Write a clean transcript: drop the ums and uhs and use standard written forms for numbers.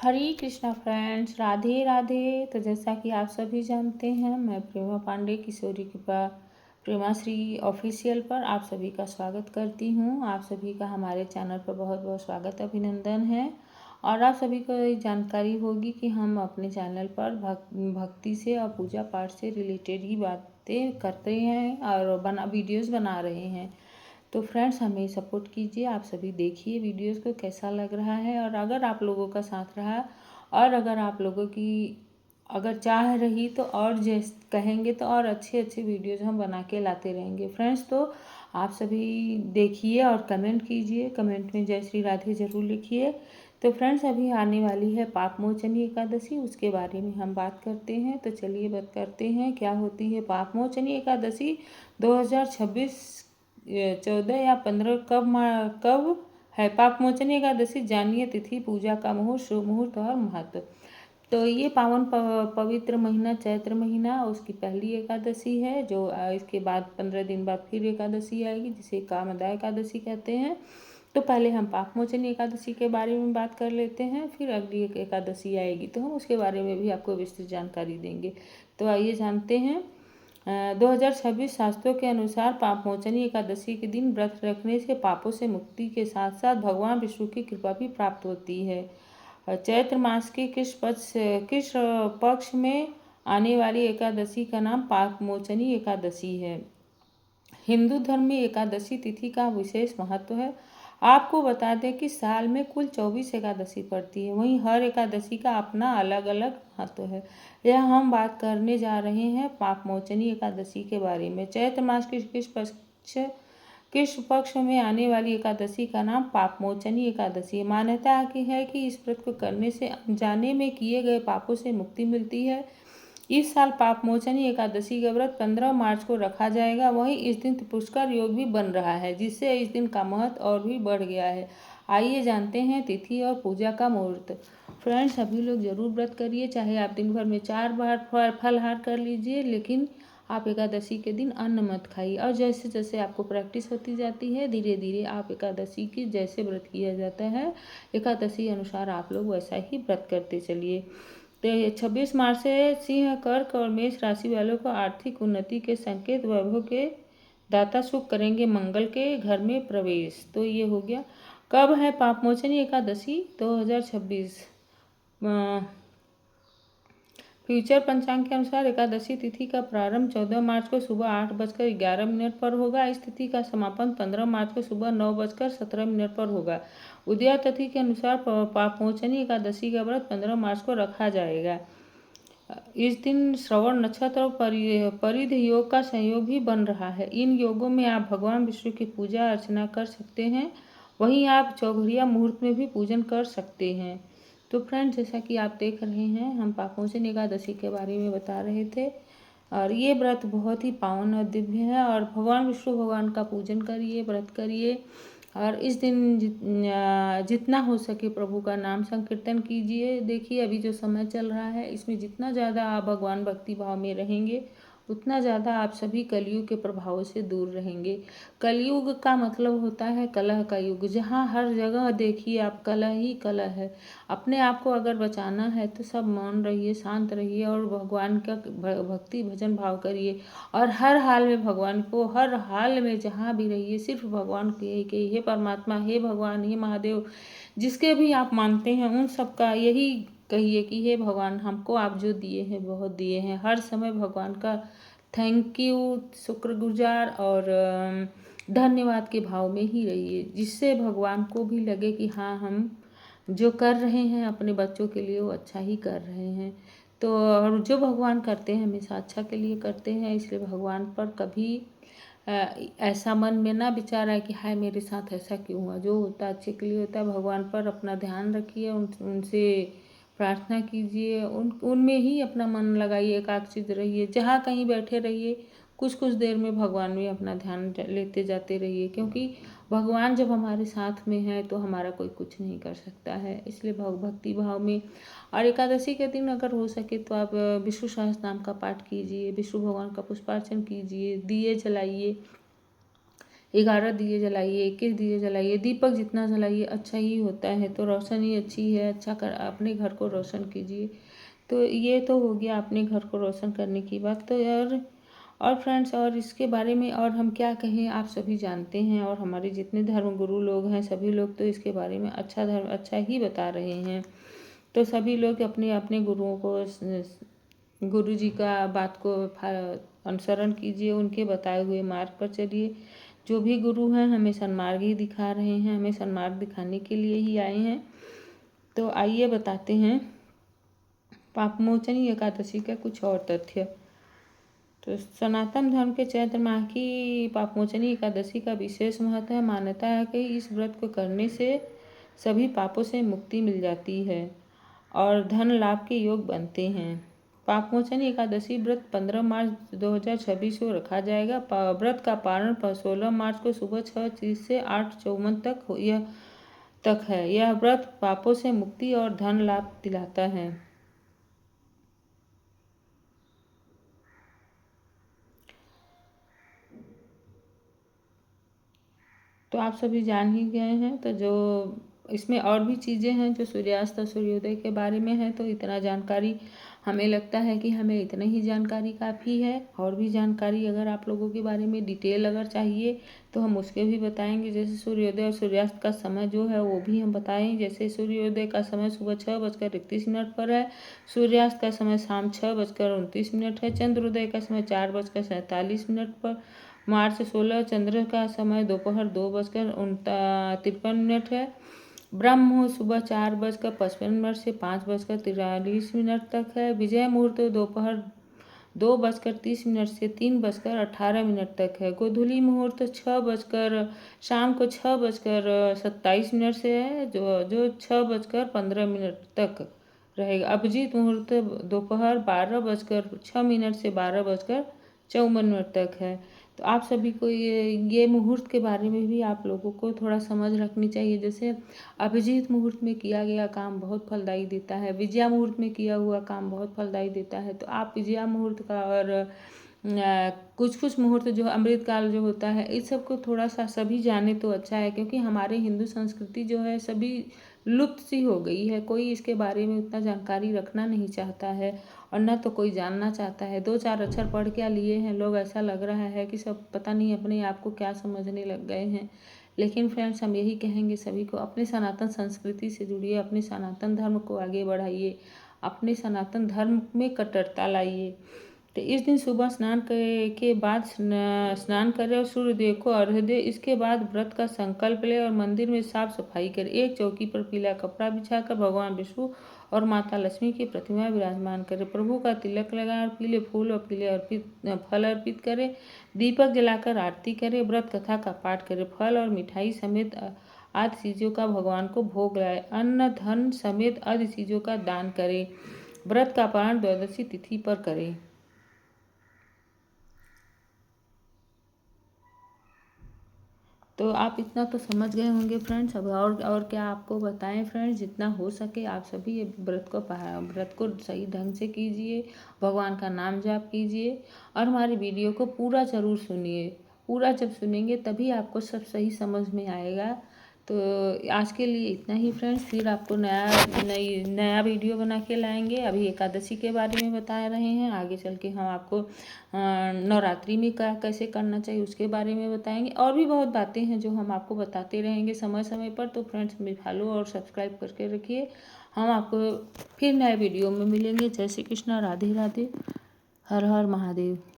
हरे Krishna friends, Radhe Radhe. तो जैसा कि आप सभी जानते हैं, मैं प्रेमा पांडे किशोरी कृपा प्रेमा श्री ऑफिशियल पर आप सभी का स्वागत करती हूं। आप सभी का हमारे चैनल पर बहुत बहुत स्वागत अभिनंदन है। और आप सभी को ये जानकारी होगी कि हम अपने चैनल पर भक्ति से और पूजा पाठ से रिलेटेड ही बातें करते हैं और वीडियोस बना रहे हैं। तो फ्रेंड्स, हमें सपोर्ट कीजिए। आप सभी देखिए वीडियोस को कैसा लग रहा है। और अगर आप लोगों का साथ रहा और अगर आप लोगों की अगर चाह रही तो और जैसे कहेंगे तो और अच्छे अच्छे वीडियोस हम बना के लाते रहेंगे फ्रेंड्स। तो आप सभी देखिए और कमेंट कीजिए। कमेंट में जय श्री राधे ज़रूर लिखिए। तो फ्रेंड्स, अभी आने वाली है पाप मोचनी एकादशी, उसके बारे में हम बात करते हैं। तो चलिए बात करते हैं क्या होती है पाप मोचनी एकादशी। 2026 14 या 15 कब है पाप मोचनी एकादशी, जानिए तिथि, पूजा का मुहूर्त, शुभ मुहूर्त और महत्व। तो ये पावन पवित्र महीना चैत्र महीना उसकी पहली एकादशी है। जो इसके बाद 15 दिन बाद फिर एकादशी आएगी, जिसे कामदा एकादशी कहते हैं। तो पहले हम पाप मोचनी एकादशी के बारे में बात कर लेते हैं, फिर अगली एक एकादशी आएगी तो हम उसके बारे में भी आपको विस्तृत जानकारी देंगे। तो आइए जानते हैं। 2026 शास्त्रों के अनुसार पापमोचनी एकादशी के दिन व्रत रखने से पापों से मुक्ति के साथ साथ भगवान विष्णु की कृपा भी प्राप्त होती है। चैत्र मास के कृष्ण पक्ष में आने वाली एकादशी का नाम पापमोचनी एकादशी है। हिंदू धर्म में एकादशी तिथि का विशेष महत्व है। आपको बता दें कि साल में कुल 24 एकादशी पड़ती है, वहीं हर एकादशी का अपना अलग अलग महत्व है। यह हम बात करने जा रहे हैं पापमोचनी एकादशी के बारे में। चैत्र मास के कृष्ण पक्ष में आने वाली एकादशी का नाम पापमोचनी एकादशी है। मान्यता की है कि इस व्रत को करने से अनजाने में किए गए पापों से मुक्ति मिलती है। इस साल पापमोचनी एकादशी का व्रत 15 मार्च को रखा जाएगा। वहीं इस दिन पुष्कर योग भी बन रहा है, जिससे इस दिन का महत्व और भी बढ़ गया है। आइए जानते हैं तिथि और पूजा का मुहूर्त। फ्रेंड्स, सभी लोग जरूर व्रत करिए, चाहे आप दिन भर में 4 बार फलाहार कर लीजिए, लेकिन आप एकादशी के दिन अन्न मत खाइए। और जैसे जैसे आपको प्रैक्टिस होती जाती है, धीरे धीरे आप एकादशी की जैसे व्रत किया जाता है एकादशी अनुसार आप लोग वैसा ही व्रत करते चलिए। तो 26 मार्च से सिंह, कर्क और मेष राशि वालों को आर्थिक उन्नति के संकेत, वैभव के दाता सुख करेंगे मंगल के घर में प्रवेश। तो ये हो गया। कब है पापमोचनी एकादशी? 2026 फ्यूचर पंचांग के अनुसार एकादशी तिथि का प्रारंभ 14 मार्च को सुबह 8:11 पर होगा। इस तिथि का समापन 15 मार्च को सुबह 9:17 पर होगा। उदया तिथि के अनुसार पापमोचनी एकादशी का व्रत 15 मार्च को रखा जाएगा। इस दिन श्रवण नक्षत्र और परिध योग का संयोग भी बन रहा है। इन योगों में आप भगवान विष्णु की पूजा अर्चना कर सकते हैं। वहीं आप चौघड़िया मुहूर्त में भी पूजन कर सकते हैं। तो फ्रेंड्स, जैसा कि आप देख रहे हैं, हम पापमोचनी एकादशी के बारे में बता रहे थे। और ये व्रत बहुत ही पावन और दिव्य है। और भगवान विष्णु भगवान का पूजन करिए, व्रत करिए। और इस दिन जितना हो सके प्रभु का नाम संकीर्तन कीजिए। देखिए, अभी जो समय चल रहा है, इसमें जितना ज़्यादा आप भगवान भक्ति भाव में रहेंगे, उतना ज़्यादा आप सभी कलयुग के प्रभावों से दूर रहेंगे। कलयुग का मतलब होता है कलह का युग, जहाँ हर जगह देखिए आप कलह ही कलह है। अपने आप को अगर बचाना है तो सब मौन रहिए, शांत रहिए और भगवान का भक्ति भजन भाव करिए। और हर हाल में भगवान को, हर हाल में जहाँ भी रहिए, सिर्फ भगवान को यही कहिए, हे परमात्मा, हे भगवान, हे महादेव, जिसके भी आप मानते हैं उन सब का यही कहिए कि हे भगवान, हमको आप जो दिए हैं बहुत दिए हैं। हर समय भगवान का थैंक यू, शुक्रगुजार और धन्यवाद के भाव में ही रहिए, जिससे भगवान को भी लगे कि हाँ, हम जो कर रहे हैं अपने बच्चों के लिए वो अच्छा ही कर रहे हैं। तो और जो भगवान करते हैं हमेशा अच्छा के लिए करते हैं, इसलिए भगवान पर कभी ऐसा मन में ना विचार आए कि हाय मेरे साथ ऐसा क्यों हुआ। जो होता है अच्छे के लिए होता है। भगवान पर अपना ध्यान रखिए, उनसे प्रार्थना कीजिए, उनमें ही अपना मन लगाइए, एकाग्रचित्त रहिए। जहाँ कहीं बैठे रहिए, कुछ कुछ देर में भगवान में अपना ध्यान लेते जाते रहिए, क्योंकि भगवान जब हमारे साथ में है तो हमारा कोई कुछ नहीं कर सकता है। इसलिए भक्ति भाव में। और एकादशी के दिन अगर हो सके तो आप विष्णु सहस्त्र नाम का पाठ कीजिए, विष्णु भगवान का पुष्पार्चन कीजिए, दिए जलाइए। 11 दिए जलाइए, 21 दिए जलाइए, दीपक जितना जलाइए अच्छा ही होता है। तो रोशनी अच्छी है, अच्छा कर अपने घर को रोशन कीजिए। तो ये तो हो गया अपने घर को रोशन करने की बात। तो और फ्रेंड्स, और इसके बारे में और हम क्या कहें, आप सभी जानते हैं, और हमारे जितने धर्मगुरु लोग हैं सभी लोग तो इसके बारे में अच्छा ही बता रहे हैं। तो सभी लोग अपने अपने गुरुओं को, गुरु जी का बात को अनुसरण कीजिए, उनके बताए हुए मार्ग पर चलिए। जो भी गुरु हैं हमें सन्मार्ग ही दिखा रहे हैं, हमें सन्मार्ग दिखाने के लिए ही आए हैं। तो आइए बताते हैं पापमोचनी एकादशी का कुछ और तथ्य। तो सनातन धर्म के चैत्र माह की पापमोचनी एकादशी का विशेष महत्व है। मान्यता है कि इस व्रत को करने से सभी पापों से मुक्ति मिल जाती है और धन लाभ के योग बनते हैं। पापमोचनी एकादशी व्रत 15 मार्च 2026 को रखा जाएगा। व्रत का पारण 16 मार्च को सुबह 6:30 से 8:54 तक है। यह व्रत पापों से मुक्ति और धन लाभ दिलाता है। तो आप सभी जान ही गए हैं। तो जो इसमें और भी चीज़ें हैं जो सूर्यास्त और सूर्योदय के बारे में है, तो इतना जानकारी हमें लगता है कि हमें इतनी ही जानकारी काफ़ी है। और भी जानकारी अगर आप लोगों के बारे में डिटेल अगर चाहिए तो हम उसके भी बताएंगे। जैसे सूर्योदय और सूर्यास्त का समय जो है वो भी हम बताएं। जैसे सूर्योदय का समय सुबह 6:31 पर है, सूर्यास्त का समय शाम 6:29 है, चंद्रोदय का समय 4:47 पर, मार्च 16 चंद्र का समय दोपहर 2:53 है, ब्रह्म मुहूर्त सुबह 4:55 से 5:43 तक है, विजय मुहूर्त दोपहर 2:30 से 3:18 तक है, गोधूली मुहूर्त शाम को 6:27 से है, जो 6:15 तक रहेगा। अभिजीत मुहूर्त दोपहर 12:06 से 12:54 तक है। तो आप सभी को ये मुहूर्त के बारे में भी आप लोगों को थोड़ा समझ रखनी चाहिए। जैसे अभिजीत मुहूर्त में किया गया काम बहुत फलदायी देता है, विजया मुहूर्त में किया हुआ काम बहुत फलदायी देता है। तो आप विजया मुहूर्त का और कुछ कुछ मुहूर्त जो अमृत काल जो होता है, इस सब को थोड़ा सा सभी जाने तो अच्छा है, क्योंकि हमारे हिंदू संस्कृति जो है सभी लुप्त सी हो गई है। कोई इसके बारे में उतना जानकारी रखना नहीं चाहता है और न तो कोई जानना चाहता है। 2-4 अक्षर पढ़ क्या लिए हैं लोग, ऐसा लग रहा है कि सब पता नहीं अपने आप को क्या समझने लग गए हैं। लेकिन फ्रेंड्स, हम यही कहेंगे सभी को, अपने सनातन संस्कृति से जुड़िए, अपने सनातन धर्म को आगे बढ़ाइए, अपने सनातन धर्म में कट्टरता लाइए। तो इस दिन सुबह स्नान के बाद स्नान करें और सूर्यदेव को अर्घ्य दे। इसके बाद व्रत का संकल्प ले और मंदिर में साफ सफाई करें। एक चौकी पर पीला कपड़ा बिछाकर भगवान विष्णु और माता लक्ष्मी की प्रतिमा विराजमान करें। प्रभु का तिलक लगाएं और पीले फूल और पीले फल अर्पित करें। दीपक जलाकर आरती करें। व्रत कथा का पाठ करें। फल और मिठाई समेत आदि चीज़ों का भगवान को भोग लगाए। अन्न धन समेत आदि चीज़ों का दान करें। व्रत का पारण द्वादशी तिथि पर करें। तो आप इतना तो समझ गए होंगे फ्रेंड्स। अब और क्या आपको बताएं फ्रेंड्स, जितना हो सके आप सभी ये व्रत को सही ढंग से कीजिए, भगवान का नाम जाप कीजिए और हमारी वीडियो को पूरा ज़रूर सुनिए। पूरा जब सुनेंगे तभी आपको सब सही समझ में आएगा। तो आज के लिए इतना ही फ्रेंड्स, फिर आपको नया वीडियो बना के लाएंगे। अभी एकादशी के बारे में बता रहे हैं, आगे चल के हम आपको नवरात्रि में कैसे करना चाहिए उसके बारे में बताएंगे। और भी बहुत बातें हैं जो हम आपको बताते रहेंगे समय समय पर। तो फ्रेंड्स, हमें फॉलो और सब्सक्राइब करके रखिए। हम आपको फिर नए वीडियो में मिलेंगे। जय श्री कृष्णा, राधे राधे, हर हर महादेव।